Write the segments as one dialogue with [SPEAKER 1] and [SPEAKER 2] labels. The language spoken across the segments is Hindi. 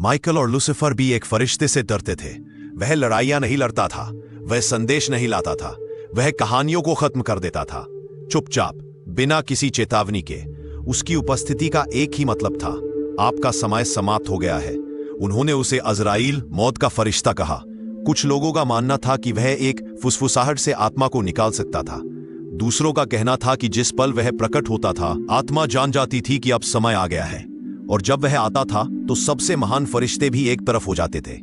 [SPEAKER 1] माइकल और लूसिफर भी एक फरिश्ते से डरते थे। वह लड़ाइयां नहीं लड़ता था, वह संदेश नहीं लाता था, वह कहानियों को खत्म कर देता था, चुपचाप, बिना किसी चेतावनी के। उसकी उपस्थिति का एक ही मतलब था, आपका समय समाप्त हो गया है। उन्होंने उसे अजराइल, मौत का फरिश्ता कहा। कुछ लोगों का मानना था कि वह एक फुसफुसाहट से आत्मा को निकाल सकता था। दूसरों का कहना था कि जिस पल वह प्रकट होता था, आत्मा जान जाती थी कि अब समय आ गया है। और जब वह आता था तो सबसे महान फरिश्ते भी एक तरफ हो जाते थे।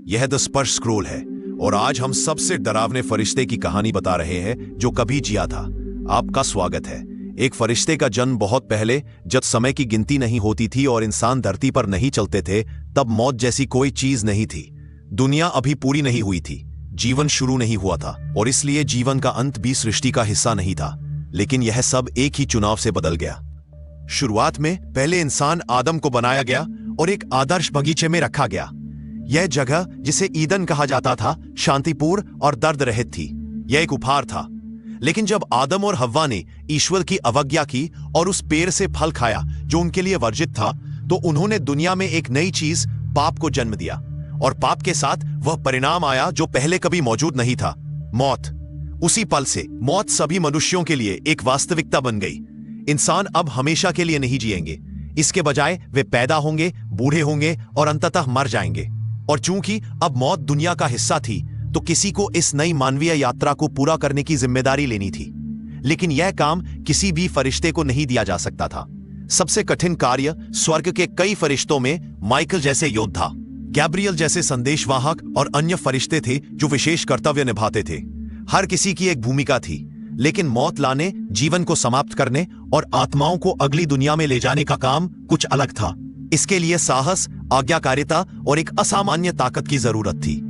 [SPEAKER 1] यह द स्पर्श स्क्रोल है, और आज हम सबसे डरावने फरिश्ते की कहानी बता रहे हैं जो कभी जिया था। आपका स्वागत है। एक फरिश्ते का जन्म बहुत पहले, जब समय की गिनती नहीं होती थी और इंसान धरती पर नहीं चलते थे, तब मौत जैसी कोई चीज नहीं थी। दुनिया अभी पूरी नहीं हुई थी, जीवन शुरू नहीं हुआ था, और इसलिए जीवन का अंत भी सृष्टि का हिस्सा नहीं था। लेकिन यह सब एक ही चुनाव से बदल गया। शुरुआत में पहले इंसान आदम को बनाया गया और एक आदर्श बगीचे में रखा गया। यह जगह, जिसे ईदन कहा जाता था, शांतिपूर्ण और दर्द रहित थी। यह एक उपहार था। लेकिन जब आदम और हव्वा ने ईश्वर की अवज्ञा की और उस पेड़ से फल खाया जो उनके लिए वर्जित था, तो उन्होंने दुनिया में एक नई चीज, पाप को जन्म दिया। और पाप के साथ वह परिणाम आया जो पहले कभी मौजूद नहीं था, मौत। उसी पल से मौत सभी मनुष्यों के लिए एक वास्तविकता बन गई। इंसान अब हमेशा के लिए नहीं जिएंगे, इसके बजाय वे पैदा होंगे, बूढ़े होंगे और अंततः मर जाएंगे। और चूंकि अब मौत दुनिया का हिस्सा थी, तो किसी को इस नई मानवीय यात्रा को पूरा करने की जिम्मेदारी लेनी थी। लेकिन यह काम किसी भी फरिश्ते को नहीं दिया जा सकता था। सबसे कठिन कार्य स्वर्ग के कई फरिश्तों में माइकल जैसे योद्धा, गैब्रियल जैसे संदेशवाहक और अन्य फरिश्ते थे जो विशेष कर्तव्य निभाते थे। हर किसी की एक भूमिका थी, लेकिन मौत लाने, जीवन को समाप्त करने और आत्माओं को अगली दुनिया में ले जाने का काम कुछ अलग था। इसके लिए साहस, आज्ञाकारिता और एक असामान्य ताकत की जरूरत थी।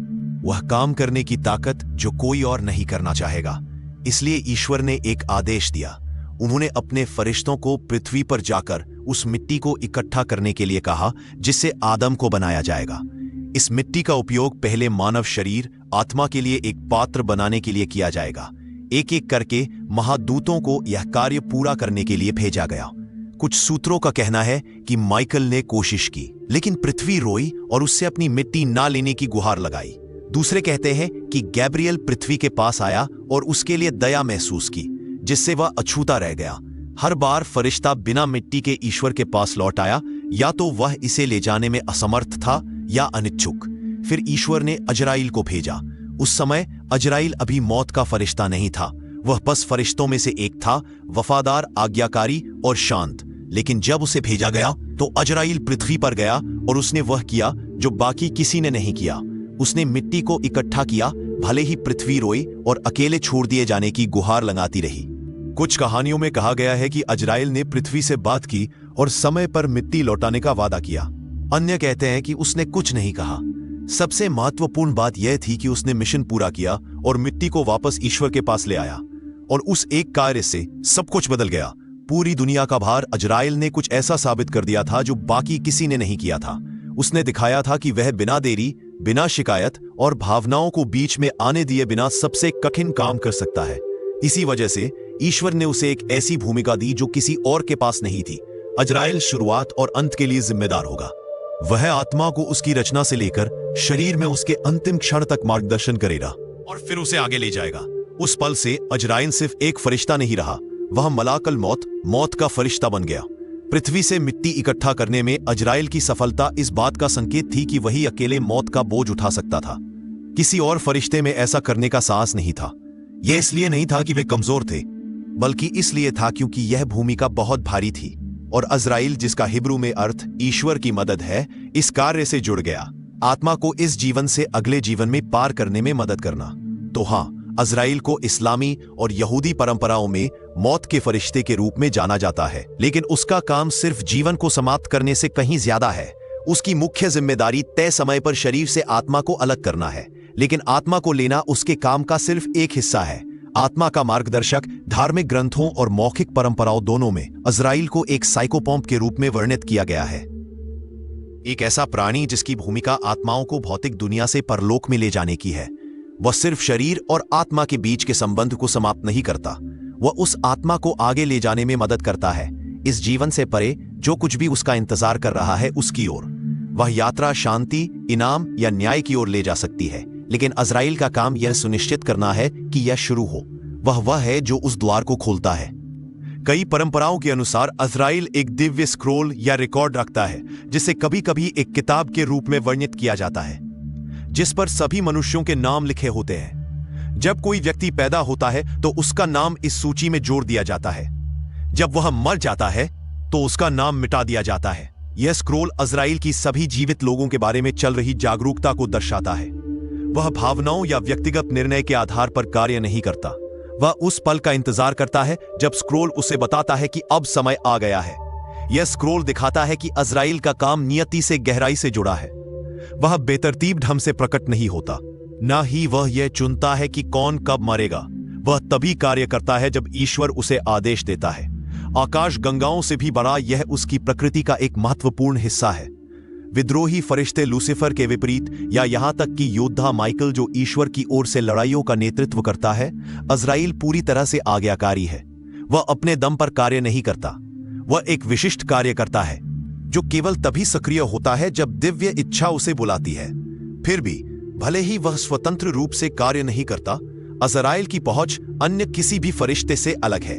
[SPEAKER 1] वह काम करने की ताकत जो कोई और नहीं करना चाहेगा। इसलिए ईश्वर ने एक आदेश दिया। उन्होंने अपने फरिश्तों को पृथ्वी पर जाकर उस मिट्टी को इकट्ठा करने के लिए कहा जिससे आदम को बनाया जाएगा। इस मिट्टी का उपयोग पहले मानव शरीर, आत्मा के लिए एक पात्र बनाने के लिए किया जाएगा। एक एक करके महादूतों को यह कार्य पूरा करने के लिए भेजा गया। कुछ सूत्रों का कहना है कि माइकल ने कोशिश की, लेकिन पृथ्वी रोई और उससे अपनी मिट्टी ना लेने की गुहार लगाई। दूसरे कहते हैं कि गैब्रियल पृथ्वी के पास आया और उसके लिए दया महसूस की, जिससे वह अछूता रह गया। हर बार फरिश्ता बिना मिट्टी के ईश्वर के पास लौट आया, या तो वह इसे ले जाने में असमर्थ था या अनिच्छुक। फिर ईश्वर ने अजराइल को भेजा। उस समय अजराइल अभी मौत का फरिश्ता नहीं था, वह बस फरिश्तों में से एक था, वफादार, आज्ञाकारी और शांत। लेकिन जब उसे भेजा गया तो अजराइल पृथ्वी पर गया और उसने वह किया जो बाकी किसी ने नहीं किया। उसने मिट्टी को इकट्ठा किया, भले ही पृथ्वी रोई और अकेले छोड़ दिए जाने की गुहार लगाती रही। कुछ कहानियों में कहा गया है कि अजराइल ने पृथ्वी से बात की और समय पर मिट्टी लौटाने का वादा किया। अन्य कहते हैं कि उसने कुछ नहीं कहा। सबसे महत्वपूर्ण बात यह थी कि उसने मिशन पूरा किया और मिट्टी को वापस ईश्वर के पास ले आया। और उस एक कार्य से सब कुछ बदल गया। पूरी दुनिया का भार अजराइल ने कुछ ऐसा साबित कर दिया था जो बाकी किसी ने नहीं किया था। उसने दिखाया था कि वह बिना देरी, बिना शिकायत और भावनाओं को बीच में आने दिए बिना सबसे कठिन काम कर सकता है। इसी वजह से ईश्वर ने उसे एक ऐसी भूमिका दी जो किसी और के पास नहीं थी। अजराइल शुरुआत और अंत के लिए जिम्मेदार होगा। वह आत्मा को उसकी रचना से लेकर शरीर में उसके अंतिम क्षण तक मार्गदर्शन करेगा और फिर उसे आगे ले जाएगा। उस पल से अजराइल सिर्फ एक फरिश्ता नहीं रहा, वह मलाकल मौत, मौत का फरिश्ता बन गया। पृथ्वी से मिट्टी इकट्ठा करने में अजराइल की सफलता इस बात का संकेत थी कि वही अकेले मौत का बोझ उठा सकता था। किसी और फरिश्ते में ऐसा करने का साहस नहीं था। यह इसलिए नहीं था कि वे कमजोर थे, बल्कि इसलिए था क्योंकि यह भूमिका बहुत भारी थी। और अजराइल, जिसका हिब्रू में अर्थ ईश्वर की मदद है, इस कार्य से जुड़ गया। आत्मा को इस जीवन से अगले जीवन में पार करने में मदद करना। तो हाँ, अजराइल को इस्लामी और यहूदी परंपराओं में मौत के फरिश्ते के रूप में जाना जाता है, लेकिन उसका काम सिर्फ जीवन को समाप्त करने से कहीं ज्यादा है। उसकी मुख्य जिम्मेदारी तय समय पर शरीर से आत्मा को अलग करना है, लेकिन आत्मा को लेना उसके काम का सिर्फ एक हिस्सा है। आत्मा का मार्गदर्शक धार्मिक ग्रंथों और मौखिक परंपराओं दोनों में अजराइल को एक साइकोपॉम्प के रूप में वर्णित किया गया है। एक ऐसा प्राणी जिसकी भूमिका आत्माओं को भौतिक दुनिया से परलोक में ले जाने की है। वह सिर्फ शरीर और आत्मा के बीच के संबंध को समाप्त नहीं करता, वह उस आत्मा को आगे ले जाने में मदद करता है, इस जीवन से परे जो कुछ भी उसका इंतजार कर रहा है उसकी ओर। वह यात्रा शांति, इनाम या न्याय की ओर ले जा सकती है, लेकिन अज़राइल का काम यह सुनिश्चित करना है कि यह शुरू हो। वह है जो उस द्वार को खोलता है। कई परंपराओं के अनुसार अज़राइल एक दिव्य स्क्रोल या रिकॉर्ड रखता है, जिसे कभी कभी एक किताब के रूप में वर्णित किया जाता है, जिस पर सभी मनुष्यों के नाम लिखे होते हैं। जब कोई व्यक्ति पैदा होता है तो उसका नाम इस सूची में जोड़ दिया जाता है। जब वह मर जाता है तो उसका नाम मिटा दिया जाता है। यह स्क्रोल अज़राइल की सभी जीवित लोगों के बारे में चल रही जागरूकता को दर्शाता है। वह भावनाओं या व्यक्तिगत निर्णय के आधार पर कार्य नहीं करता। वह उस पल का इंतजार करता है जब स्क्रोल उसे बताता है कि अब समय आ गया है। यह स्क्रोल दिखाता है कि अज़राइल का काम नियति से गहराई से जुड़ा है। वह बेतरतीब ढंग से प्रकट नहीं होता, ना ही वह यह चुनता है कि कौन कब मरेगा। वह तभी कार्य करता है जब ईश्वर उसे आदेश देता है। आकाश गंगाओं से भी बड़ा यह उसकी प्रकृति का एक महत्वपूर्ण हिस्सा है। विद्रोही फरिश्ते लूसीफर के विपरीत, या यहां तक कि योद्धा माइकल जो ईश्वर की ओर से लड़ाइयों का नेतृत्व करता है, अज़राइल पूरी तरह से आज्ञाकारी है। वह अपने दम पर कार्य नहीं करता। वह एक विशिष्ट कार्य करता है जो केवल तभी सक्रिय होता है जब दिव्य इच्छा उसे बुलाती है। फिर भी भले ही वह स्वतंत्र रूप से कार्य नहीं करता, अज़राइल की पहुंच अन्य किसी भी फरिश्ते से अलग है।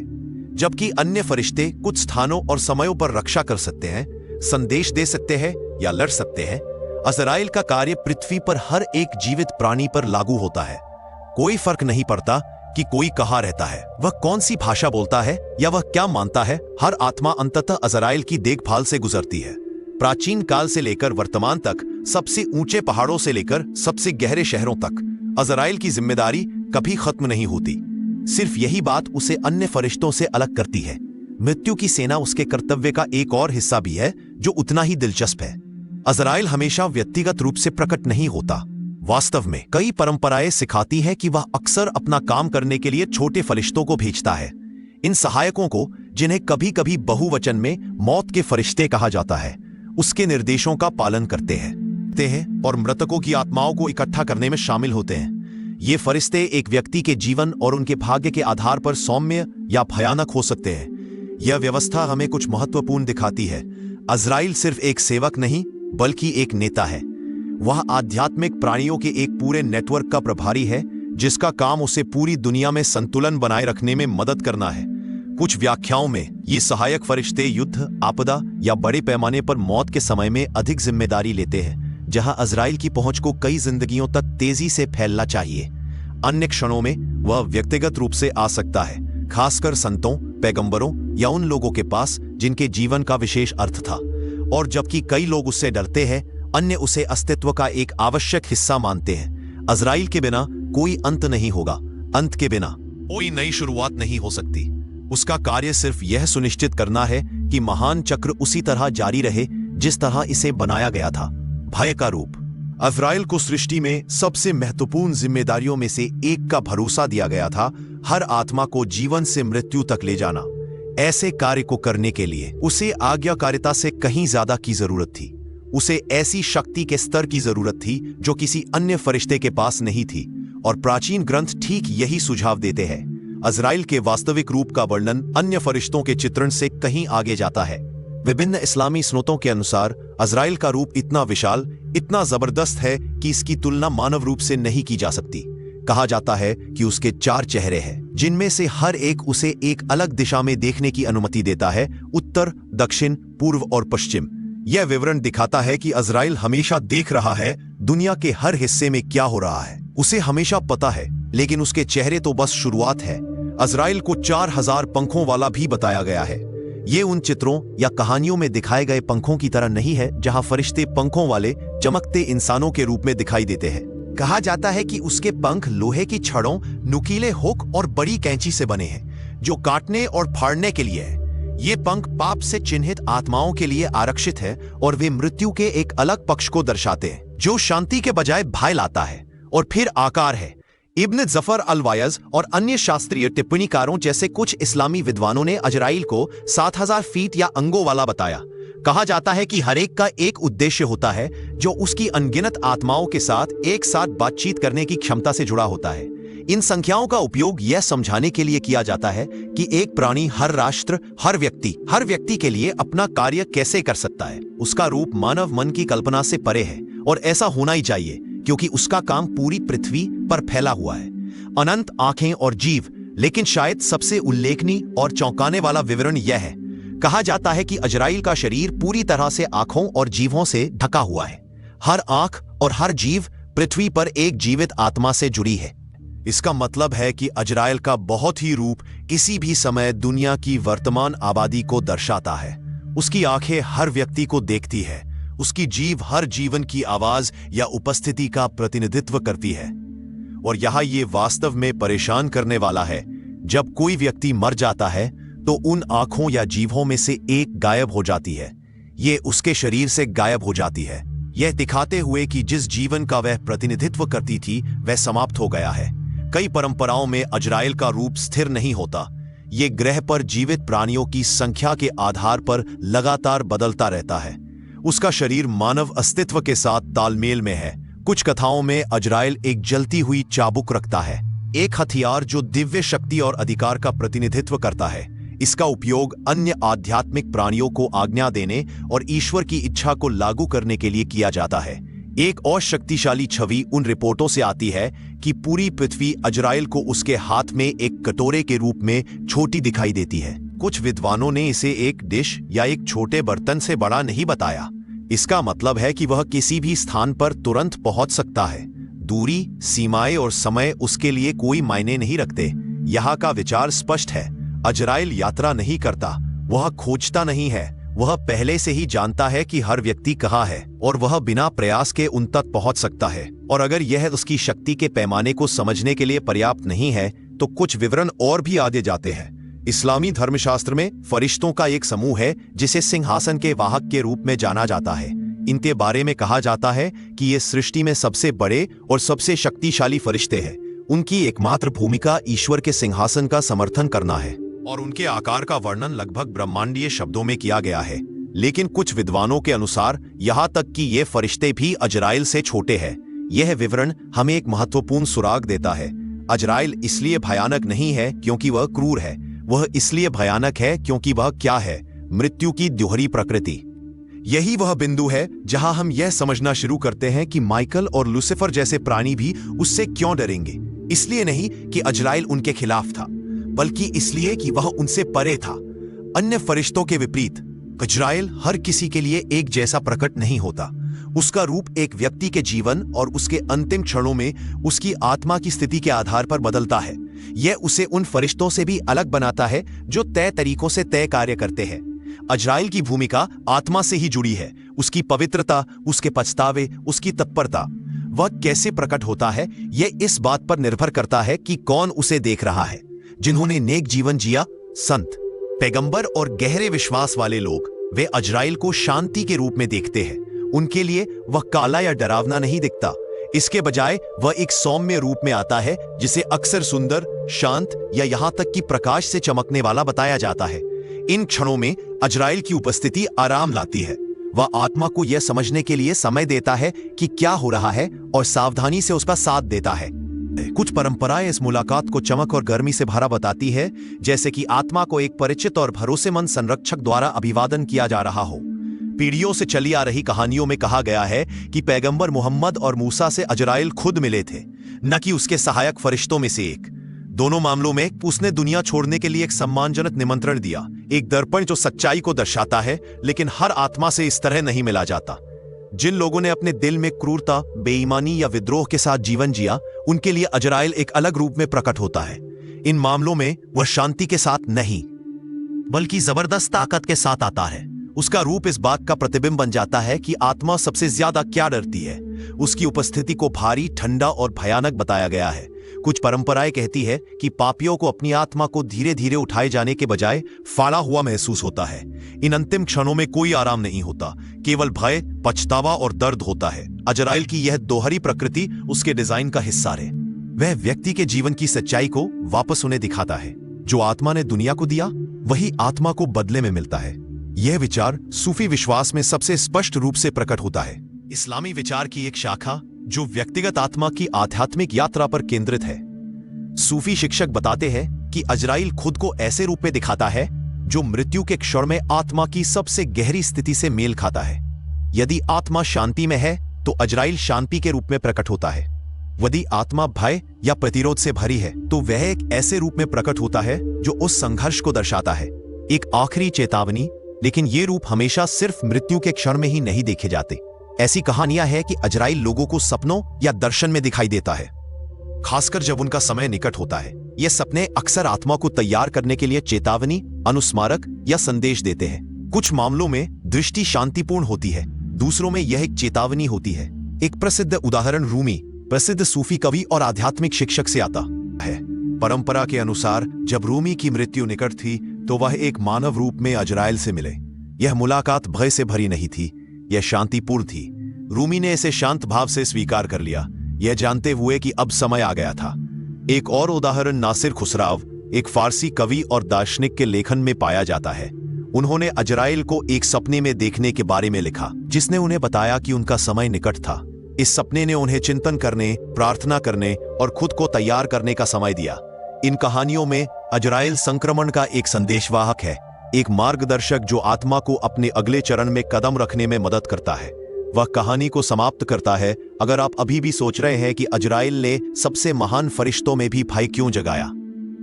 [SPEAKER 1] जबकि अन्य फरिश्ते कुछ स्थानों और समयों पर रक्षा कर सकते हैं, संदेश दे सकते हैं या लड़ सकते हैं, अज़राइल का कार्य पृथ्वी पर हर एक जीवित प्राणी पर लागू होता है। कोई फर्क नहीं पड़ता कि कोई कहाँ रहता है, वह कौन सी भाषा बोलता है या वह क्या मानता है। हर आत्मा अंततः अज़राइल की देखभाल से गुजरती है। प्राचीन काल से लेकर वर्तमान तक, सबसे ऊंचे पहाड़ों से लेकर सबसे गहरे शहरों तक, अज़राइल की जिम्मेदारी कभी खत्म नहीं होती। सिर्फ यही बात उसे अन्य फरिश्तों से अलग करती है। मृत्यु की सेना उसके कर्तव्य का एक और हिस्सा भी है जो उतना ही दिलचस्प है। अज़राइल हमेशा व्यक्तिगत रूप से प्रकट नहीं होता। वास्तव में कई परंपराएं सिखाती हैं कि वह अक्सर अपना काम करने के लिए छोटे फरिश्तों को भेजता है। इन सहायकों को, जिन्हें कभी कभी बहुवचन में मौत के फरिश्ते कहा जाता है, उसके निर्देशों का पालन करते हैं और मृतकों की आत्माओं को इकट्ठा करने में शामिल होते हैं। ये फरिश्ते एक व्यक्ति के जीवन और उनके भाग्य के आधार पर सौम्य या भयानक हो सकते हैं। यह व्यवस्था हमें कुछ महत्वपूर्ण दिखाती है। अज़राइल सिर्फ एक सेवक नहीं, बल्कि एक नेता है। वह आध्यात्मिक प्राणियों के एक पूरे नेटवर्क का प्रभारी है, जिसका काम उसे पूरी दुनिया में संतुलन बनाए रखने में मदद करना है। कुछ व्याख्याओं में ये सहायक फरिश्ते युद्ध, आपदा या बड़े पैमाने पर मौत के समय में अधिक जिम्मेदारी लेते हैं, जहां अज़राइल की पहुंच को कई जिंदगियों तक तेजी से फैलना चाहिए। अन्य क्षणों में वह व्यक्तिगत रूप से आ सकता है, खासकर संतों, पैगंबरों या उन लोगों के पास जिनके जीवन का विशेष अर्थ था। और जबकि कई लोग उससे डरते हैं, अन्य उसे अस्तित्व का एक आवश्यक हिस्सा मानते हैं। अज़राइल के बिना कोई अंत नहीं होगा। अंत के बिना कोई नई शुरुआत नहीं हो सकती। उसका कार्य सिर्फ यह सुनिश्चित करना है कि महान चक्र उसी तरह जारी रहे जिस तरह इसे बनाया गया था। भय का रूप। अज़राइल को सृष्टि में सबसे महत्वपूर्ण जिम्मेदारियों में से एक का भरोसा दिया गया था, हर आत्मा को जीवन से मृत्यु तक ले जाना। ऐसे कार्य को करने के लिए उसे आज्ञाकारिता से कहीं ज्यादा की जरूरत थी। उसे ऐसी शक्ति के स्तर की जरूरत थी जो किसी अन्य फरिश्ते के पास नहीं थी, और प्राचीन ग्रंथ ठीक यही सुझाव देते हैं। अज़राइल के वास्तविक रूप का वर्णन अन्य फरिश्तों के चित्रण से कहीं आगे जाता है। विभिन्न इस्लामी स्रोतों के अनुसार अज़राइल का रूप इतना विशाल, इतना जबरदस्त है कि इसकी तुलना मानव रूप से नहीं की जा सकती। कहा जाता है कि उसके 4 चेहरे हैं, जिनमें से हर एक उसे एक अलग दिशा में देखने की अनुमति देता है, उत्तर, दक्षिण, पूर्व और पश्चिम। यह विवरण दिखाता है कि अज़राइल हमेशा देख रहा है दुनिया के हर हिस्से में क्या हो रहा है। उसे हमेशा पता है, लेकिन उसके चेहरे तो बस शुरुआत है। अज़राइल को 4000 पंखों वाला भी बताया गया है। ये उन चित्रों या कहानियों में दिखाए गए पंखों की तरह नहीं है, जहां फरिश्ते पंखों वाले चमकते इंसानों के रूप में दिखाई देते हैं। कहा जाता है कि उसके पंख लोहे की छड़ों, नुकीले हुक और बड़ी कैंची से बने हैं, जो काटने और फाड़ने के लिए है। ये पंख पाप से चिन्हित आत्माओं के लिए आरक्षित है, और वे मृत्यु के एक अलग पक्ष को दर्शाते हैं, जो शांति के बजाय भय लाता है। और फिर आकार है। इब्न जफर अल-वायज़ और अन्य शास्त्रीय टिप्पणीकारों जैसे कुछ इस्लामी विद्वानों ने अज़राइल को 7000 फीट या अंगों वाला बताया। कहा जाता है कि हर एक का एक उद्देश्य होता है, जो उसकी अनगिनत आत्माओं के साथ एक साथ बातचीत करने की क्षमता से जुड़ा होता है। इन संख्याओं का उपयोग यह समझाने के लिए किया जाता है कि एक प्राणी हर राष्ट्र, हर व्यक्ति के लिए अपना कार्य कैसे कर सकता है। उसका रूप मानव मन की कल्पना से परे है और ऐसा होना ही चाहिए, क्योंकि उसका काम पूरी पृथ्वी पर फैला हुआ है। अनंत आंखें और जीव। लेकिन शायद सबसे उल्लेखनीय और चौंकाने वाला विवरण यह है, कहा जाता है कि अजराइल का शरीर पूरी तरह से आंखों और जीवों से ढका हुआ है। हर आंख और हर जीव पृथ्वी पर एक जीवित आत्मा से जुड़ी है। इसका मतलब है कि अजराइल का बहुत ही रूप किसी भी समय दुनिया की वर्तमान आबादी को दर्शाता है। उसकी आंखें हर व्यक्ति को देखती है, उसकी जीभ हर जीवन की आवाज या उपस्थिति का प्रतिनिधित्व करती है। और यहां ये वास्तव में परेशान करने वाला है, जब कोई व्यक्ति मर जाता है तो उन आंखों या जीभों में से एक गायब हो जाती है। ये उसके शरीर से गायब हो जाती है, यह दिखाते हुए कि जिस जीवन का वह प्रतिनिधित्व करती थी वह समाप्त हो गया है। कई परंपराओं में अजराइल का रूप स्थिर नहीं होता। ये ग्रह पर जीवित प्राणियों की संख्या के आधार पर लगातार बदलता रहता है। उसका शरीर मानव अस्तित्व के साथ तालमेल में है। कुछ कथाओं में अजराइल एक जलती हुई चाबुक रखता है, एक हथियार जो दिव्य शक्ति और अधिकार का प्रतिनिधित्व करता है। इसका उपयोग अन्य आध्यात्मिक प्राणियों को आज्ञा देने और ईश्वर की इच्छा को लागू करने के लिए किया जाता है। एक और शक्तिशाली छवि उन रिपोर्टों से आती है कि पूरी पृथ्वी अजराइल को उसके हाथ में एक कटोरे के रूप में छोटी दिखाई देती है। कुछ विद्वानों ने इसे एक डिश या एक छोटे बर्तन से बड़ा नहीं बताया। इसका मतलब है कि वह किसी भी स्थान पर तुरंत पहुंच सकता है। दूरी, सीमाएं और समय उसके लिए कोई मायने नहीं रखते। यहाँ का विचार स्पष्ट है, अजराइल यात्रा नहीं करता, वह खोजता नहीं है, वह पहले से ही जानता है कि हर व्यक्ति कहाँ है और वह बिना प्रयास के उन तक पहुंच सकता है। और अगर यह उसकी शक्ति के पैमाने को समझने के लिए पर्याप्त नहीं है तो कुछ विवरण और भी आगे जाते हैं। इस्लामी धर्मशास्त्र में फरिश्तों का एक समूह है जिसे सिंहासन के वाहक के रूप में जाना जाता है। इनके बारे में कहा जाता है कि ये सृष्टि में सबसे बड़े और सबसे शक्तिशाली फरिश्ते हैं। उनकी एकमात्र भूमिका ईश्वर के सिंहासन का समर्थन करना है और उनके आकार का वर्णन लगभग ब्रह्मांडीय शब्दों में किया गया है। लेकिन कुछ विद्वानों के अनुसार यहाँ तक कि ये फरिश्ते भी अजराइल से छोटे हैं। यह विवरण हमें एक महत्वपूर्ण सुराग देता है। अजराइल इसलिए भयानक नहीं है क्योंकि वह क्रूर है, वह इसलिए भयानक है क्योंकि वह क्या है, मृत्यु की दोहरी प्रकृति। यही वह बिंदु है जहां हम यह समझना शुरू करते हैं कि माइकल और लूसिफर जैसे प्राणी भी उससे क्यों डरेंगे। इसलिए नहीं कि अजराइल उनके खिलाफ था, बल्कि इसलिए कि वह उनसे परे था। अन्य फरिश्तों के विपरीत अजराइल हर किसी के लिए एक जैसा प्रकट नहीं होता। उसका रूप एक व्यक्ति के जीवन और उसके अंतिम क्षणों में उसकी आत्मा की स्थिति के आधार पर बदलता है। यह उसे उन फरिश्तों से भी अलग बनाता है जो तय तरीकों से तय कार्य करते हैं। अजराइल की भूमिका आत्मा से ही जुड़ी है। उसकी पवित्रता, उसके पछतावे, उसकी तत्परता। वह कैसे प्रकट होता है यह इस बात पर निर्भर करता है कि कौन उसे देख रहा है। जिन्होंने नेक जीवन जिया, संत, पैगंबर और गहरे विश्वास वाले लोग, वे अजराइल को शांति के रूप में देखते हैं। उनके लिए वह काला या डरावना नहीं दिखता। इसके बजाय वह एक सौम्य रूप में आता है जिसे अक्सर सुंदर, शांत या यहां तक कि प्रकाश से चमकने वाला बताया जाता है। इन क्षणों में अजराइल की उपस्थिति आराम लाती है। वह आत्मा को यह समझने के लिए समय देता है कि क्या हो रहा है और सावधानी से उसका साथ देता है। कुछ परंपराएं इस मुलाकात को चमक और गर्मी से भरा बताती है, जैसे कि आत्मा को एक परिचित और भरोसेमंद संरक्षक द्वारा अभिवादन किया जा रहा हो। पीढ़ियों से चली आ रही कहानियों में कहा गया है कि पैगंबर मोहम्मद और मूसा से अजराइल खुद मिले थे, न कि उसके सहायक फरिश्तों में से एक। दोनों मामलों में उसने दुनिया छोड़ने के लिए एक सम्मानजनक निमंत्रण दिया, एक दर्पण जो सच्चाई को दर्शाता है। लेकिन हर आत्मा से इस तरह नहीं मिला जाता। जिन लोगों ने अपने दिल में क्रूरता, बेईमानी या विद्रोह के साथ जीवन जिया, उनके लिए अजराइल एक अलग रूप में प्रकट होता है। इन मामलों में वह शांति के साथ नहीं, बल्कि जबरदस्त ताकत के साथ आता है। उसका रूप इस बात का प्रतिबिंब बन जाता है कि आत्मा सबसे ज्यादा क्या डरती है। उसकी उपस्थिति को भारी, ठंडा और भयानक बताया गया है। कुछ परंपराएं कहती है कि पापियों को अपनी आत्मा को धीरे धीरे उठाए जाने के बजाय फाड़ा हुआ महसूस होता है। इन अंतिम क्षणों में कोई आराम नहीं होता, केवल भय, पछतावा और दर्द होता है। अजराइल की यह दोहरी प्रकृति उसके डिजाइन का हिस्सा है। वह व्यक्ति के जीवन की सच्चाई को वापस उन्हें दिखाता है। जो आत्मा ने दुनिया को दिया, वही आत्मा को बदले में मिलता है। यह विचार सूफी विश्वास में सबसे स्पष्ट रूप से प्रकट होता है। इस्लामी विचार की एक शाखा जो व्यक्तिगत आत्मा की आध्यात्मिक यात्रा पर केंद्रित है। सूफी शिक्षक बताते हैं कि अजराइल खुद को ऐसे रूप में दिखाता है जो मृत्यु के क्षण में आत्मा की सबसे गहरी स्थिति से मेल खाता है। यदि आत्मा शांति में है तो अजराइल शांति के रूप में प्रकट होता है। यदि आत्मा भय या प्रतिरोध से भरी है तो वह एक ऐसे रूप में प्रकट होता है जो उस संघर्ष को दर्शाता है, एक आखिरी चेतावनी। लेकिन ये रूप हमेशा सिर्फ मृत्यु के क्षण में ही नहीं देखे जाते। ऐसी कहानियां हैं कि अजराइल लोगों को सपनों या दर्शन में दिखाई देता है, खासकर जब उनका समय निकट होता है। ये सपने अक्सर आत्मा को तैयार करने के लिए चेतावनी, अनुस्मारक या संदेश देते हैं। कुछ मामलों में दृष्टि शांतिपूर्ण होती है, दूसरों में यह एक चेतावनी होती है। एक प्रसिद्ध उदाहरण रूमी, प्रसिद्ध सूफी कवि और आध्यात्मिक शिक्षक से आता है। परंपरा के अनुसार जब रूमी की मृत्यु निकट थी तो वह एक मानव रूप में अजराइल से मिले। यह मुलाकात भय से भरी नहीं थी, यह शांतिपूर्ण थी। रूमी ने इसे शांत भाव से स्वीकार कर लिया, यह जानते हुए कि अब समय आ गया था। एक और उदाहरण नासिर खुसराव, एक फारसी कवि और दार्शनिक के लेखन में पाया जाता है। उन्होंने अजराइल को एक सपने में देखने के बारे में लिखा, जिसने उन्हें बताया कि उनका समय निकट था। इस सपने ने उन्हें चिंतन करने, प्रार्थना करने और खुद को तैयार करने का समय दिया। इन कहानियों में अजराइल संक्रमण का एक संदेशवाहक है, एक मार्गदर्शक जो आत्मा को अपने अगले चरण में कदम रखने में मदद करता है। वह कहानी को समाप्त करता है, अगर आप अभी भी सोच रहे हैं कि अजराइल ने सबसे महान फरिश्तों में भी भय क्यों जगाया,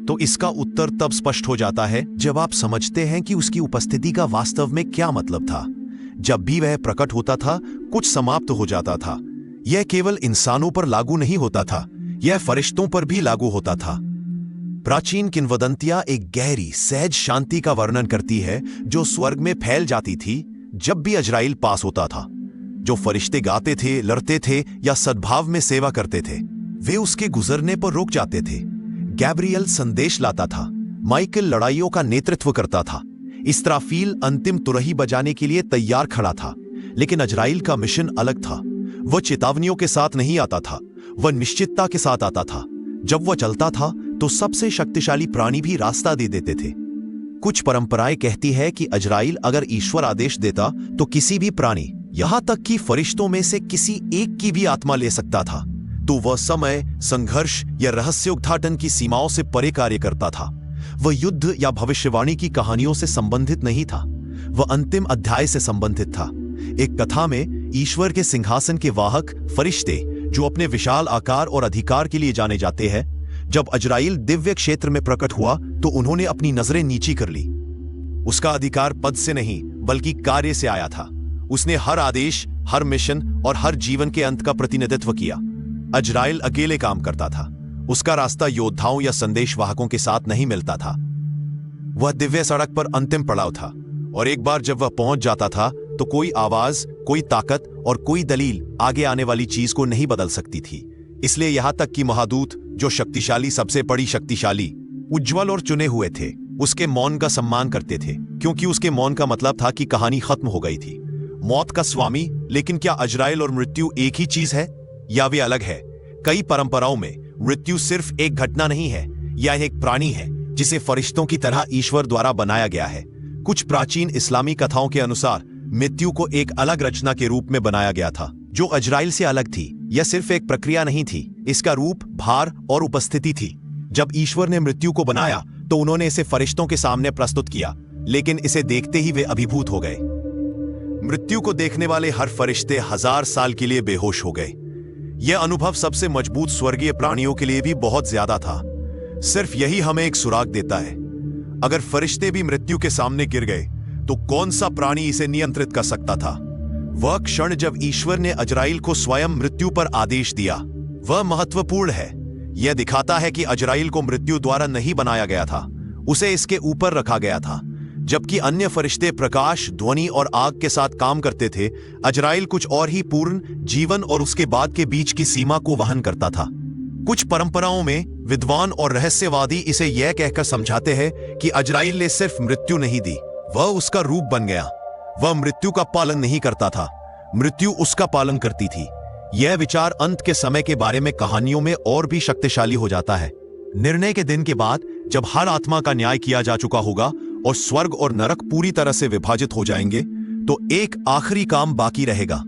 [SPEAKER 1] तो इसका उत्तर तब स्पष्ट हो जाता है जब आप समझते हैं कि उसकी उपस्थिति का वास्तव में क्या मतलब था। जब भी वह प्रकट होता था, कुछ समाप्त हो जाता था। यह केवल इंसानों पर लागू नहीं होता था, यह फरिश्तों पर भी लागू होता था। प्राचीन किंवदंतियां एक गहरी सहज शांति का वर्णन करती है जो स्वर्ग में फैल जाती थी जब भी अजराइल पास होता था। जो फरिश्ते गाते थे, लड़ते थे या सद्भाव में सेवा करते थे, वे उसके गुजरने पर रुक जाते थे। गैब्रियल संदेश लाता था, माइकल लड़ाइयों का नेतृत्व करता था, इस्राफील अंतिम तुरही बजाने के लिए तैयार खड़ा था। लेकिन अजराइल का मिशन अलग था। वह चेतावनियों के साथ नहीं आता था, वह निश्चितता के साथ आता था। जब वह चलता था तो सबसे शक्तिशाली प्राणी भी रास्ता दे देते थे। कुछ परंपराएं कहती है कि अजराइल अगर ईश्वर आदेश देता तो किसी भी प्राणी, यहां तक कि फरिश्तों में से किसी एक की भी आत्मा ले सकता था। तो वह समय, संघर्ष या रहस्योद्घाटन की सीमाओं से परे कार्य करता था। वह युद्ध या भविष्यवाणी की कहानियों से संबंधित नहीं था, वह अंतिम अध्याय से संबंधित था। एक कथा में ईश्वर के सिंहासन के वाहक फरिश्ते, जो अपने विशाल आकार और अधिकार के लिए जाने जाते हैं, जब अजराइल दिव्य क्षेत्र में प्रकट हुआ तो उन्होंने अपनी नजरें नीची कर ली। उसका अधिकार पद से नहीं बल्कि कार्य से आया था। उसने हर आदेश, हर मिशन और हर जीवन के अंत का प्रतिनिधित्व किया। अजराइल अकेले काम करता था, उसका रास्ता योद्धाओं या संदेशवाहकों के साथ नहीं मिलता था। वह दिव्य सड़क पर अंतिम पड़ाव था, और एक बार जब वह पहुंच जाता था तो कोई आवाज, कोई ताकत और कोई दलील आगे आने वाली चीज को नहीं बदल सकती थी। इसलिए यहां तक कि महादूत, जो शक्तिशाली, सबसे बड़ी शक्तिशाली, उज्ज्वल और चुने हुए थे, उसके मौन का सम्मान करते थे, क्योंकि उसके मौन का मतलब था कि कहानी खत्म हो गई थी। मौत का स्वामी, लेकिन क्या अजराइल और मृत्यु एक ही चीज है या वे अलग है? कई परंपराओं में मृत्यु सिर्फ एक घटना नहीं है, यह एक प्राणी है जिसे फरिश्तों की तरह ईश्वर द्वारा बनाया गया है। कुछ प्राचीन इस्लामी कथाओं के अनुसार मृत्यु को एक अलग रचना के रूप में बनाया गया था जो अजराइल से अलग थी। यह सिर्फ एक प्रक्रिया नहीं थी, इसका रूप, भार और उपस्थिति थी। जब ईश्वर ने मृत्यु को बनाया तो उन्होंने इसे फरिश्तों के सामने प्रस्तुत किया, लेकिन इसे देखते ही वे अभिभूत हो गए। मृत्यु को देखने वाले हर फरिश्ते 1000 साल के लिए बेहोश हो गए। यह अनुभव सबसे मजबूत स्वर्गीय प्राणियों के लिए भी बहुत ज्यादा था। सिर्फ यही हमें एक सुराग देता है। अगर फरिश्ते भी मृत्यु के सामने गिर गए तो कौन सा प्राणी इसे नियंत्रित कर सकता था? वह क्षण जब ईश्वर ने अजराइल को स्वयं मृत्यु पर आदेश दिया, वह महत्वपूर्ण है। यह दिखाता है कि अजराइल को मृत्यु द्वारा नहीं बनाया गया था, उसे इसके ऊपर रखा गया था। जबकि अन्य फरिश्ते प्रकाश, ध्वनि और आग के साथ काम करते थे, अजराइल कुछ और ही पूर्ण, जीवन और उसके बाद के बीच की सीमा को वहन करता था। कुछ परंपराओं में विद्वान और रहस्यवादी इसे यह कहकर समझाते हैं कि अजराइल ने सिर्फ मृत्यु नहीं दी, वह उसका रूप बन गया। वह मृत्यु का पालन नहीं करता था, मृत्यु उसका पालन करती थी। यह विचार अंत के समय के बारे में कहानियों में और भी शक्तिशाली हो जाता है। निर्णय के दिन के बाद, जब हर आत्मा का न्याय किया जा चुका होगा और स्वर्ग और नरक पूरी तरह से विभाजित हो जाएंगे, तो एक आखिरी काम बाकी रहेगा।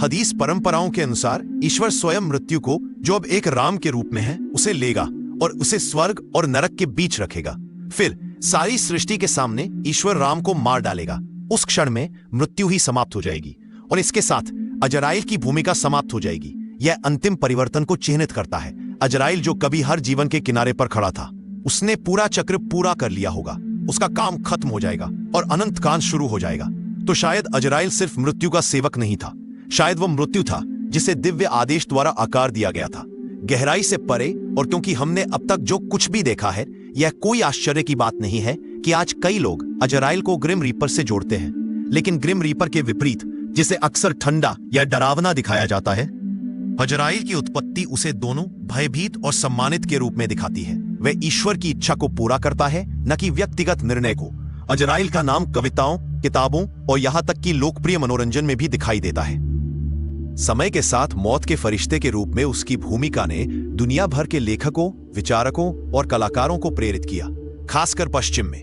[SPEAKER 1] हदीस परंपराओं के अनुसार ईश्वर स्वयं मृत्यु को, जो अब एक राम के रूप में है, उसे लेगा और उसे स्वर्ग और नरक के बीच रखेगा। फिर सारी सृष्टि के सामने ईश्वर राम को मार डालेगा। उस क्षण में मृत्यु ही समाप्त हो जाएगी और इसके साथ अजराइल की भूमिका समाप्त हो जाएगी। यह अंतिम परिवर्तन को चिह्नित करता है। अजराइल जो कभी हर जीवन के किनारे पर खड़ा था, उसने पूरा चक्र पूरा कर लिया होगा। उसका काम खत्म हो जाएगा और अनंत काल शुरू हो जाएगा। तो शायद अजराइल सिर्फ मृत्यु का सेवक नहीं था, शायद वह मृत्यु था जिसे दिव्य आदेश द्वारा आकार दिया गया था, गहराई से परे। और क्योंकि हमने अब तक जो कुछ भी देखा है, यह कोई आश्चर्य की बात नहीं है कि आज कई लोग अजराइल को ग्रिम रीपर से जोड़ते हैं। लेकिन ग्रिम रीपर के विपरीत, जिसे अक्सर ठंडा या डरावना दिखाया जाता है, अजराइल की उत्पत्ति उसे दोनों भयभीत और सम्मानित के रूप में दिखाती है। वह ईश्वर की इच्छा को पूरा करता है, न कि व्यक्तिगत निर्णय को। अजराइल का नाम कविताओं, किताबों और यहां तक कि लोकप्रिय मनोरंजन में भी दिखाई देता है। समय के साथ मौत के फरिश्ते के रूप में उसकी भूमिका ने दुनिया भर के लेखकों, विचारकों और कलाकारों को प्रेरित किया, खासकर पश्चिम में।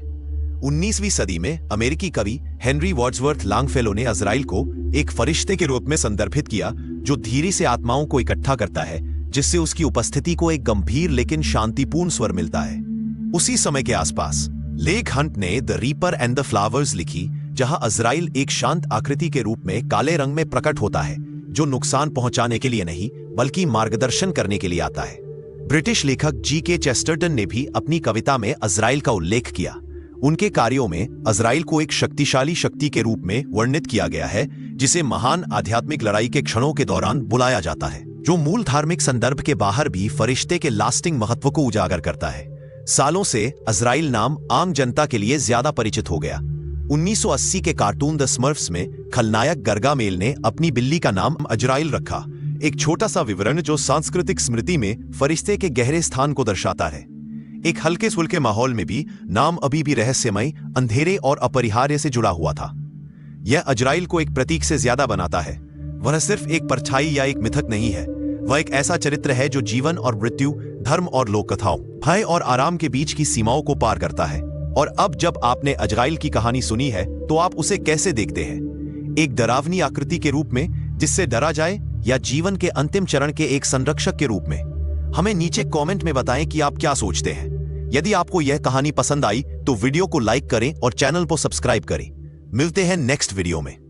[SPEAKER 1] 19वीं सदी में अमेरिकी कवि हेनरी वर्ड्सवर्थ लॉन्गफेलो ने अजराइल को एक फरिश्ते के रूप में संदर्भित किया, जो धीरे से आत्माओं को इकट्ठा करता है, जिससे उसकी उपस्थिति को एक गंभीर लेकिन शांतिपूर्ण स्वर मिलता है। उसी समय के आसपास लेक हंट ने the reaper and the flowers लिखी, जहां अजराइल एक शांत आकृति के रूप में काले रंग में प्रकट होता है, जो नुकसान पहुंचाने के लिए नहीं बल्कि मार्गदर्शन करने के लिए आता है। ब्रिटिश लेखक G.K. चेस्टरटन ने भी अपनी कविता में अजराइल का उल्लेख किया। उनके कार्यों में अजराइल को एक शक्तिशाली शक्ति के रूप में वर्णित किया गया है, जिसे महान आध्यात्मिक लड़ाई के क्षणों के दौरान बुलाया जाता है, जो मूल धार्मिक संदर्भ के बाहर भी फरिश्ते के लास्टिंग महत्व को उजागर करता है। सालों से अजराइल नाम आम जनता के लिए ज्यादा परिचित हो गया। 1980 के कार्टून द स्मर्फ्स में खलनायक गर्गामेल ने अपनी बिल्ली का नाम अजराइल रखा, एक छोटा सा विवरण जो सांस्कृतिक स्मृति में फरिश्ते के गहरे स्थान को दर्शाता है। एक हल्के फुल्के माहौल में भी नाम अभी भी रहस्यमय, अंधेरे और अपरिहार्य से जुड़ा हुआ था। यह अजराइल को एक प्रतीक से ज्यादा बनाता है। वह सिर्फ एक परछाई या एक मिथक नहीं है, वह एक ऐसा चरित्र है जो जीवन और मृत्यु, धर्म और लोक कथाओं, भय और आराम के बीच की सीमाओं को पार करता है। और अब जब आपने अजराइल की कहानी सुनी है, तो आप उसे कैसे देखते हैं? एक डरावनी आकृति के रूप में जिससे डरा जाए, या जीवन के अंतिम चरण के एक संरक्षक के रूप में? हमें नीचे कमेंट में बताएं कि आप क्या सोचते हैं। यदि आपको यह कहानी पसंद आई तो वीडियो को लाइक करें और चैनल को सब्सक्राइब करें। मिलते हैं नेक्स्ट वीडियो में।